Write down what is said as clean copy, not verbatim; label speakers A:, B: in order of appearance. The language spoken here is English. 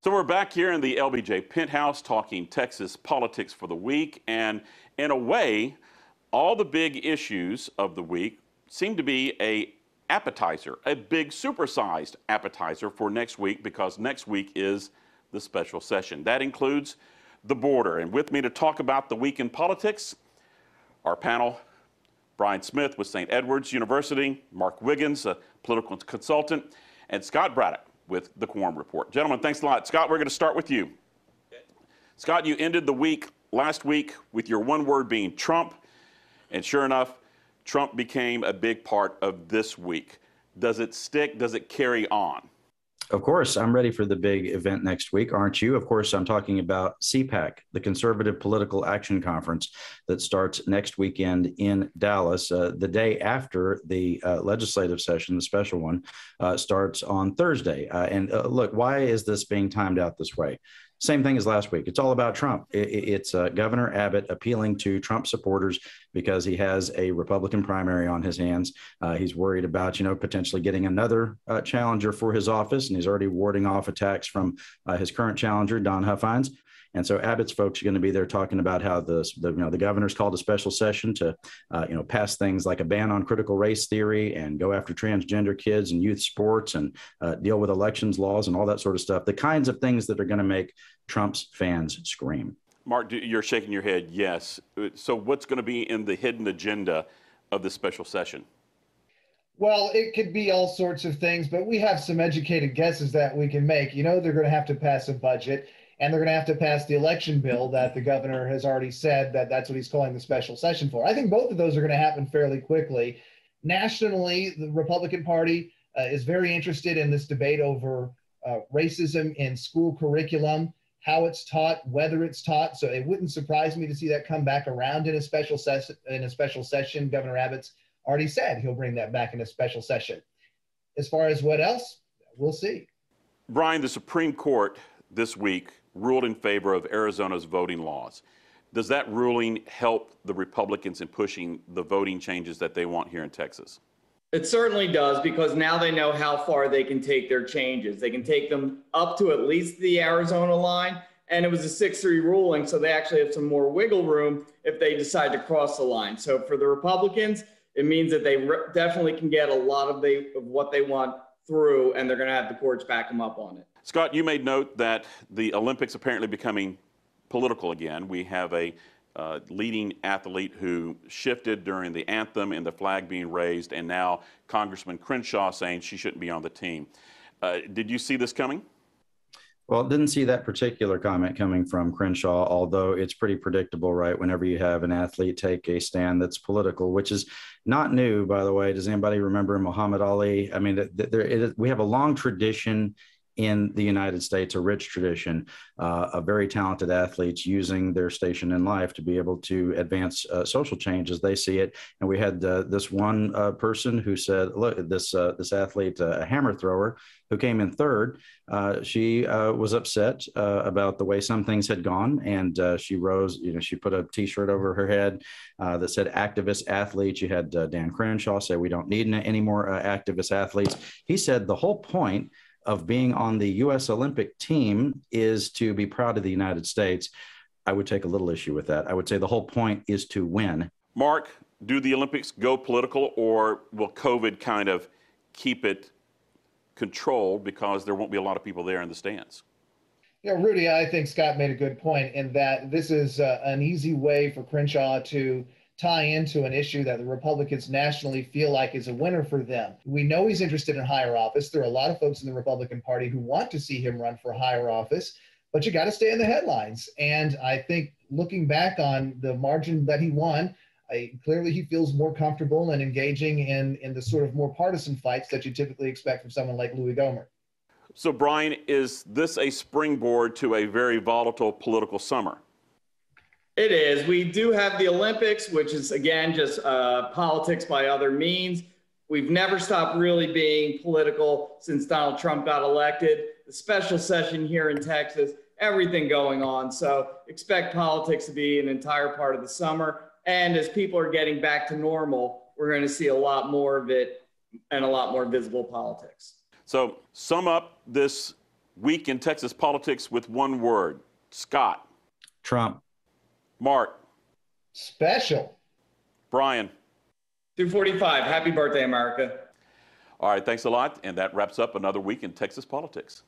A: So we're back here in the LBJ Penthouse talking Texas politics for the week. And in a way, all the big issues of the week seem to be a appetizer, a big supersized appetizer for next week, because next week is the special session. That includes the border. And with me to talk about the week in politics, our panel, Brian Smith with St. Edward's University, Mark Wiggins, a political consultant, and Scott Braddock with the Quorum Report. Gentlemen, thanks a lot. Scott, we're going to start with you. Okay. Scott, you ended the week last week with your one word being Trump, and sure enough, Trump became a big part of this week. Does it stick? Does it carry on?
B: Of course, I'm ready for the big event next week, aren't you? Of course, I'm talking about CPAC, the Conservative Political Action Conference that starts next weekend in Dallas. The day after the legislative session, the special one, starts on Thursday. Look, why is this being timed out this way? Same thing as last week. It's all about Trump. It's Governor Abbott appealing to Trump supporters because he has a Republican primary on his hands. He's worried about, potentially getting another challenger for his office, and he's already warding off attacks from his current challenger, Don Huffines. And so Abbott's folks are going to be there talking about how the governor's called a special session to, pass things like a ban on critical race theory and go after transgender kids and youth sports and deal with elections laws and all that sort of stuff. The kinds of things that are going to make Trump's fans scream.
A: Mark, you're shaking your head. Yes. So what's going to be in the hidden agenda of this special session?
C: Well, it could be all sorts of things, but we have some educated guesses that we can make. They're going to have to pass a budget. And they're going to have to pass the election bill that the governor has already said that's what he's calling the special session for. I think both of those are going to happen fairly quickly. Nationally, the Republican Party is very interested in this debate over racism in school curriculum, how it's taught, whether it's taught. So it wouldn't surprise me to see that come back around in a special session. Governor Abbott's already said he'll bring that back in a special session. As far as what else, we'll see.
A: Brian, the Supreme Court this week ruled in favor of Arizona's voting laws. Does that ruling help the Republicans in pushing the voting changes that they want here in Texas?
D: It certainly does, because now they know how far they can take their changes. They can take them up to at least the Arizona line, and it was a 6-3 ruling, so they actually have some more wiggle room if they decide to cross the line. So for the Republicans, it means that they definitely can get a lot of what they want through, and they're going to have the courts back them up on it.
A: Scott, you made note that the Olympics apparently becoming political again. We have a leading athlete who shifted during the anthem and the flag being raised, and now Congressman Crenshaw saying she shouldn't be on the team. Did you see this coming?
B: Well, didn't see that particular comment coming from Crenshaw, although it's pretty predictable, right? Whenever you have an athlete take a stand that's political, which is not new, by the way. Does anybody remember Muhammad Ali? I mean, we have a long tradition in the United States, a rich tradition of very talented athletes using their station in life to be able to advance social change as they see it. And we had this one person who said, look, this athlete, a hammer thrower, who came in third, she was upset about the way some things had gone. And she rose, she put a T-shirt over her head that said activist athletes. You had Dan Crenshaw say, we don't need any more activist athletes. He said the whole point of being on the U.S. Olympic team is to be proud of the United States. I would take a little issue with that. I would say the whole point is to win.
A: Mark, do the Olympics go political, or will COVID kind of keep it controlled because there won't be a lot of people there in the stands?
C: Yeah, Rudy, I think Scott made a good point in that this is an easy way for Crenshaw to tie into an issue that the Republicans nationally feel like is a winner for them. We know he's interested in higher office. There are a lot of folks in the Republican Party who want to see him run for higher office, but you got to stay in the headlines. And I think looking back on the margin that he won, clearly he feels more comfortable in engaging in the sort of more partisan fights that you typically expect from someone like Louis Gohmert.
A: So, Brian, is this a springboard to a very volatile political summer?
D: It is. We do have the Olympics, which is, again, just politics by other means. We've never stopped really being political since Donald Trump got elected. The special session here in Texas, everything going on. So expect politics to be an entire part of the summer. And as people are getting back to normal, we're going to see a lot more of it and a lot more visible politics.
A: So sum up this Week in Texas politics with one word. Scott.
B: Trump.
A: Mark.
C: Special.
A: Brian.
D: 245. Happy birthday, America.
A: All right, thanks a lot. And that wraps up another week in Texas politics.